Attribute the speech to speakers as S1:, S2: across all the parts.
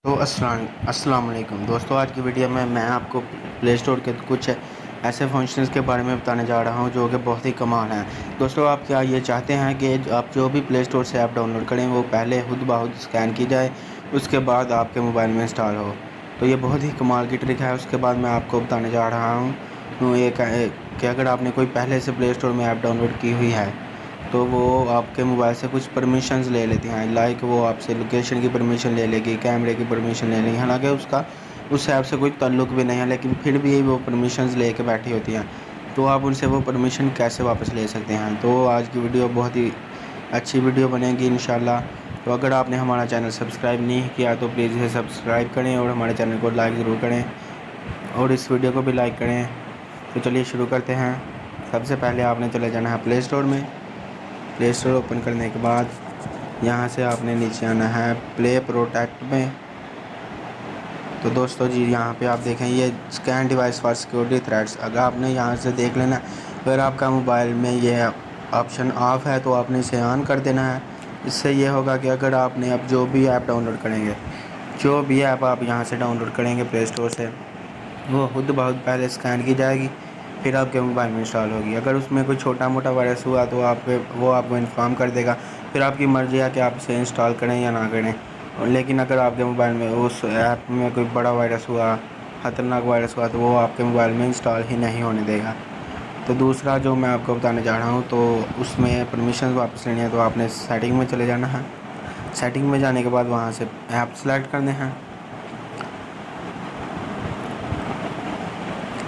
S1: तो अस्सलाम वालेकुम दोस्तों, आज की वीडियो में मैं आपको प्ले स्टोर के कुछ ऐसे फंक्शंस के बारे में बताने जा रहा हूं जो कि बहुत ही कमाल हैं। दोस्तों, आप क्या ये चाहते हैं कि आप जो भी प्ले स्टोर से ऐप डाउनलोड करें वो पहले खुद ब खुद स्कैन की जाए, उसके बाद आपके मोबाइल में इंस्टॉल हो। तो ये बहुत ही कमाल की ट्रिक है। उसके बाद मैं आपको बताने जा रहा हूँ ये कि अगर आपने कोई पहले से प्ले स्टोर में ऐप डाउनलोड की हुई है तो वो आपके मोबाइल से कुछ परमिशंस ले लेती हैं। लाइक वो आपसे लोकेशन की परमिशन ले लेगी, कैमरे की परमिशन ले लेगी, हालांकि उसका उस ऐप से कोई ताल्लुक भी नहीं है, लेकिन फिर भी वो परमिशंस लेके बैठी होती हैं। तो आप उनसे वो परमिशन कैसे वापस ले सकते हैं। तो आज की वीडियो बहुत ही अच्छी वीडियो बनेगी इंशाल्लाह। तो अगर आपने हमारा चैनल सब्सक्राइब नहीं किया तो प्लीज़ इसे सब्सक्राइब करें और हमारे चैनल को लाइक ज़रूर करें और इस वीडियो को भी लाइक करें। तो चलिए शुरू करते हैं। सबसे पहले आपने चले जाना है प्ले स्टोर में। प्ले स्टोर ओपन करने के बाद यहाँ से आपने नीचे आना है प्ले प्रोटेक्ट में। तो दोस्तों जी, यहाँ पे आप देखें ये scan device for security threats. अगर आपने यहाँ से देख लेना, अगर आपका मोबाइल में ये ऑप्शन ऑफ है तो आपने इसे ऑन कर देना है। इससे ये होगा कि अगर आपने अब जो भी ऐप डाउनलोड करेंगे, जो भी ऐप आप यहाँ से डाउनलोड करेंगे प्ले स्टोर से, वो खुद ब खुद पहले स्कैन की जाएगी, फिर आपके मोबाइल में इंस्टॉल होगी। अगर उसमें कोई छोटा मोटा वायरस हुआ तो वो आपको इन्फॉर्म कर देगा। फिर आपकी मर्ज़ी है कि आप इसे इंस्टॉल करें या ना करें। लेकिन अगर आपके मोबाइल में उस ऐप में कोई बड़ा वायरस हुआ, ख़तरनाक वायरस हुआ, तो वो आपके मोबाइल में इंस्टॉल ही नहीं होने देगा। तो दूसरा जो मैं आपको बताने जा रहा हूँ, तो उसमें परमिशन वापस लेनी है तो आपने सेटिंग में चले जाना है। सेटिंग में जाने के बाद वहाँ से ऐप सेलेक्ट करने हैं।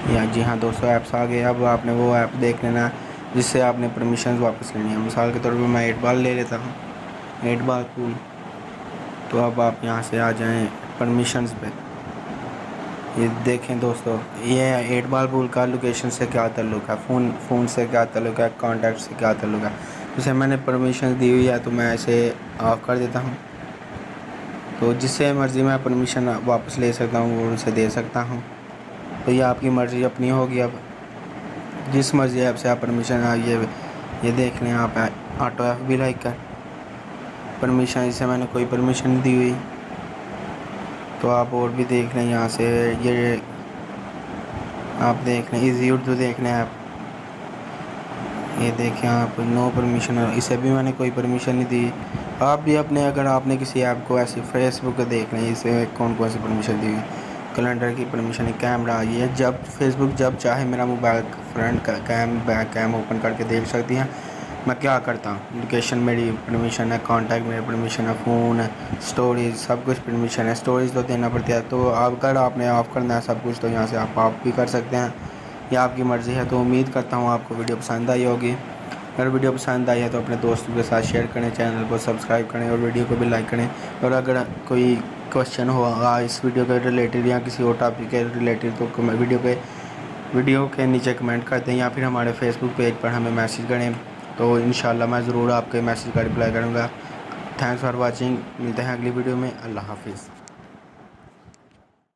S1: या जी हाँ दोस्तों, ऐप्स आ गए। अब आपने वो ऐप देख लेना जिससे आपने परमिशंस वापस लेनी है। मिसाल के तौर पे मैं 8 बॉल ले लेता हूँ, 8 बॉल पूल। तो अब आप यहाँ से आ जाएं परमिशंस पे। ये देखें दोस्तों, ये 8 बॉल पूल का लोकेशन से क्या ताल्लुक़ है, फ़ोन से क्या ताल्लुक़ है, कॉन्टैक्ट से क्या ताल्लुक़ है। जैसे मैंने परमिशन दी हुई है तो मैं इसे ऑफ़ कर देता हूँ। तो जिससे मर्ज़ी मैं परमिशन वापस ले सकता हूँ वो उनसे दे सकता हूँ। तो ये आपकी मर्ज़ी अपनी होगी। अब जिस मर्ज़ी ऐप से आप परमिशन ये देख लें आप ऑटो एफ भी लाइक कर परमिशन, इसे मैंने कोई परमिशन नहीं दी हुई। तो आप और भी देख लें यहाँ से, ये आप देख लें इजी उर्दू देख लें आप, ये देखें आप नो परमिशन, इसे भी मैंने कोई परमिशन नहीं दी। आप भी अपने, अगर आपने किसी ऐप को ऐसे फेसबुक को देख लें, इसे कौन कौन सी परमिशन दी हुई, कैलेंडर की परमिशन, कैमरा, ये जब फेसबुक जब चाहे मेरा mobile front cam back cam open करके देख सकती हैं। मैं क्या करता हूँ, लोकेशन मेरी परमिशन है, कांटेक्ट मेरी परमिशन है, फ़ोन, स्टोरेज, सब कुछ परमिशन है। स्टोरेज तो देना पड़ता है। तो अगर आपने ऑफ़ करना है सब कुछ तो यहाँ से आप ऑफ भी कर सकते हैं, या आपकी मर्ज़ी है। तो उम्मीद करता हूँ आपको वीडियो पसंद आई होगी। अगर वीडियो पसंद आई है तो अपने दोस्तों के साथ शेयर करें, चैनल को सब्सक्राइब करें और वीडियो को भी लाइक करें। और अगर कोई क्वेश्चन होगा इस वीडियो के रिलेटेड या किसी और टॉपिक के रिलेटेड तो वीडियो के नीचे कमेंट कर दें या फिर हमारे फेसबुक पेज पर हमें मैसेज करें। तो इंशाल्लाह मैं ज़रूर आपके मैसेज का रिप्लाई करूँगा। Thanks for watching. मिलते हैं अगली वीडियो में। अल्लाह हाफिज़।